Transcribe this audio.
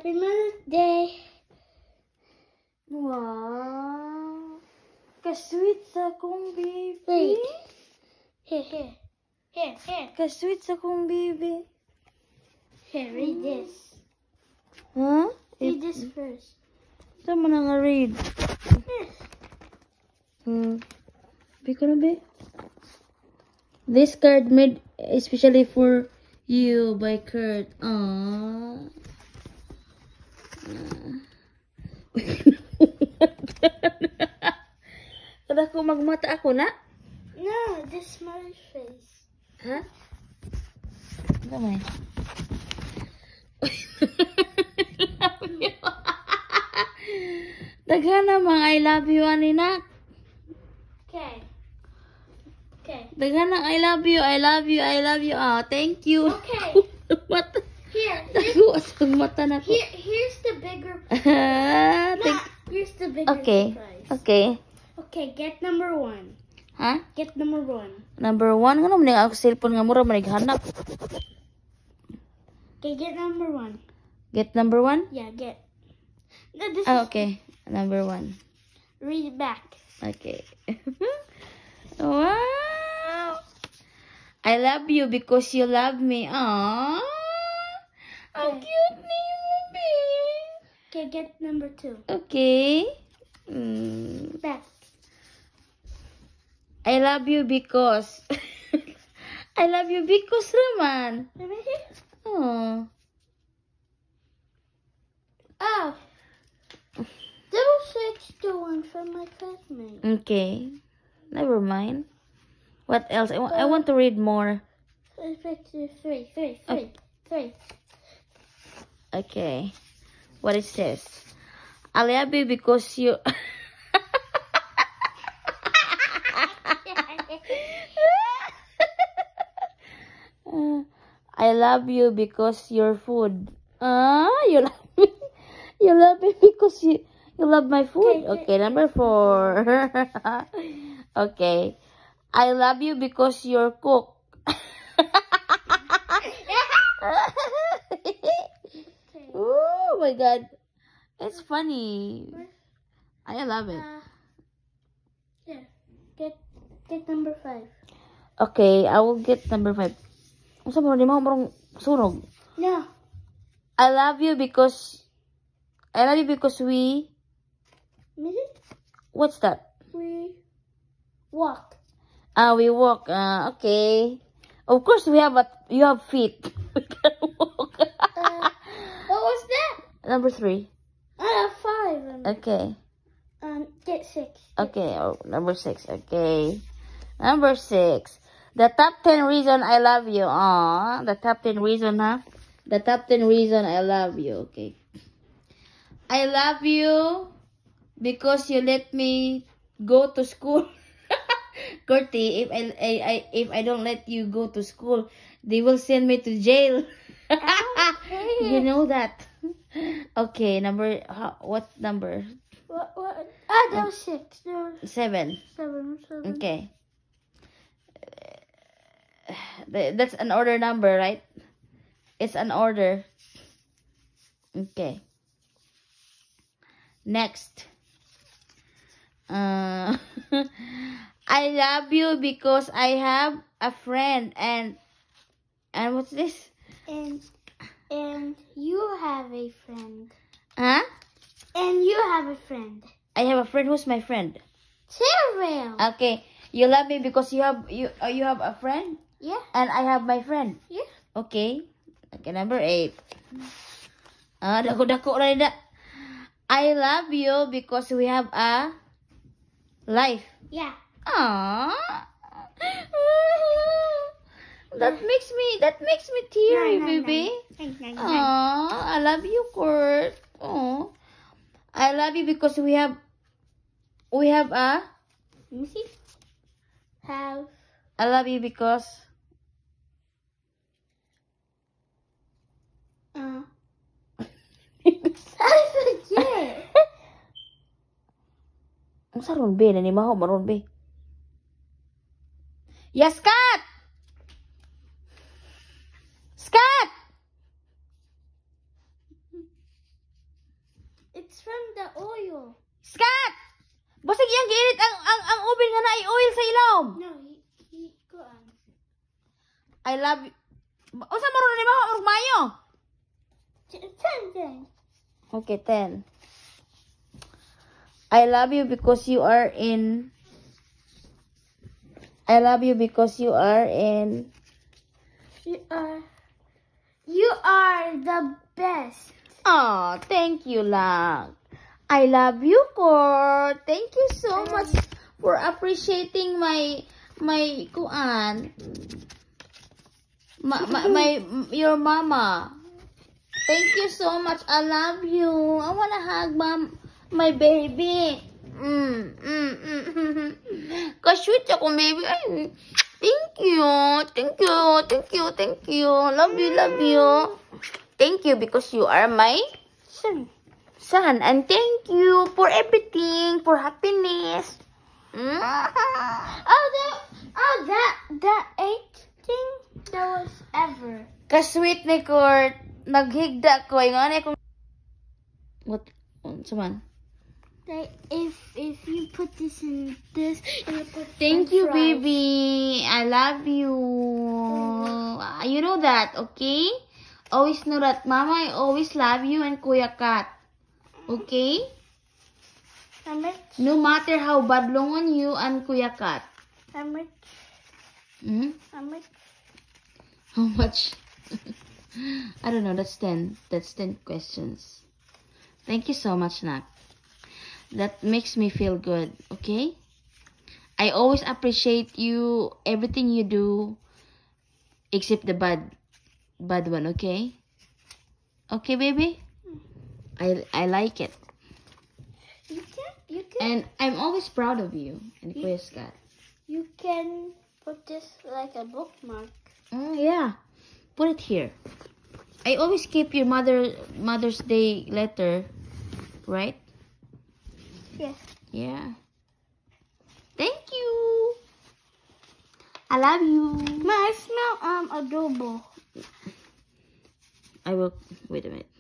Happy Mother's Day. Wow. Ka-sweet sa kong baby. Wait. Here. Ka-sweet sa kong baby. Here, read this. Huh? Read this first. Saan mo na nga read? Biko na be. This card made especially for you by Kurt. Aww. Kada ko magmata ako na? No, this mother's face. Ha? Damay. Daghana mga I love you anak. Okay. Daghana I love you, I love you, I love you. Oh, thank you. Okay. Mata. Here. Dago asang mata na ko. Here's the bigger. Here's the bigger Okay. surprise. Okay. Okay, get number 1. Ha? Get number 1. Number 1 nga naman ako cellphone nga mura man naghanap. Okay, get number 1. Get number 1? Yeah, get. No, this Ah, is. okay. Number 1. Read it back. Okay. Wow. I love you because you love me. Aww. How cute name, baby. Okay, get number 2. Okay. Back. I love you because. I love you because naman. Right here. Oh. Oh. Double 6 to 1 from my classmate. Okay. Never mind. What else? I want to read more. 3. Okay. What it says? I love you because you. I love you because your food. You love me. You love me because you love my food. Okay, number 4. Okay. I love you because you're cook. Oh my god. It's funny. I love it. Yeah. Get number 5. Okay, I will get number 5. Unsa mo ni mo marong sunog? No. I love you because we. Minute. What's that? We walk. We walk. Okay. Of course you have feet. We can walk. What was that? Number 3. 5. Okay. Get 6. Okay. Oh, number 6. Okay. Number 6. The top 10 reason I love you. Aww. The top 10 reason, huh? The top 10 reason I love you. Okay. I love you because you let me go to school. Kurti, if I don't let you go to school, they will send me to jail. You know that. Okay, what number? What? That was 6. There was 7. 7. Okay. That's an order number, right? It's an order. Okay. Next. I love you because I have a friend and what's this? And you have a friend. Huh? And you have a friend. I have a friend. Who's my friend? Cereal. Okay. You love me because you have a friend? Yeah. And I have my friend. Yeah. Okay. Okay, number 8. Dako-dako ra na. I love you because we have a life. Yeah. Aww. That makes me teary, baby. Aww. I love you, Kurt. Aww. I love you because we have a. Let me see. Have. I love you because. I forget. Ang saron be na ni maho maron be. Yes, Kat. Scat. from the oil. Scott! Basig iyang giinit ang oven nga na ay oil sa ilom. No, he go on. I love you. Unsa maron ni mo mayo? 10. Okay, 10. I love you because you are in. I love you because you are in. You are the best. Oh, thank you lang. I love you, Court. Thank you so much for appreciating my kuan. Your mama. Thank you so much. I love you. I wanna hug my baby. Ka-sweet ako, baby. Ay, thank you. Love you. Thank you because you are my son. And thank you for everything, for happiness. That 8 thing that was ever. Ka-sweet ni Court. Naghigda ko. What? Saman? If you put this in this, and you put Thank French you, fries. baby. I love you. You know that, okay? Always know that, Mama, I always love you and Kuya Kat. Okay? How much? No matter how badlongon you and Kuya Kat. How much? How much? How much? I don't know. That's 10. That's 10 questions. Thank you so much, Nak. That makes me feel good, okay? I always appreciate you, everything you do, except the bad one, okay? Okay, baby? I like it. You can. And I'm always proud of you and Kuya Scott. You can put this like a bookmark. Oh, yeah. Put it here. I always keep your Mother's Day letter, right? Yes. Yeah. Thank you. I love you. Ma, I smell adobo. I will. Wait a minute.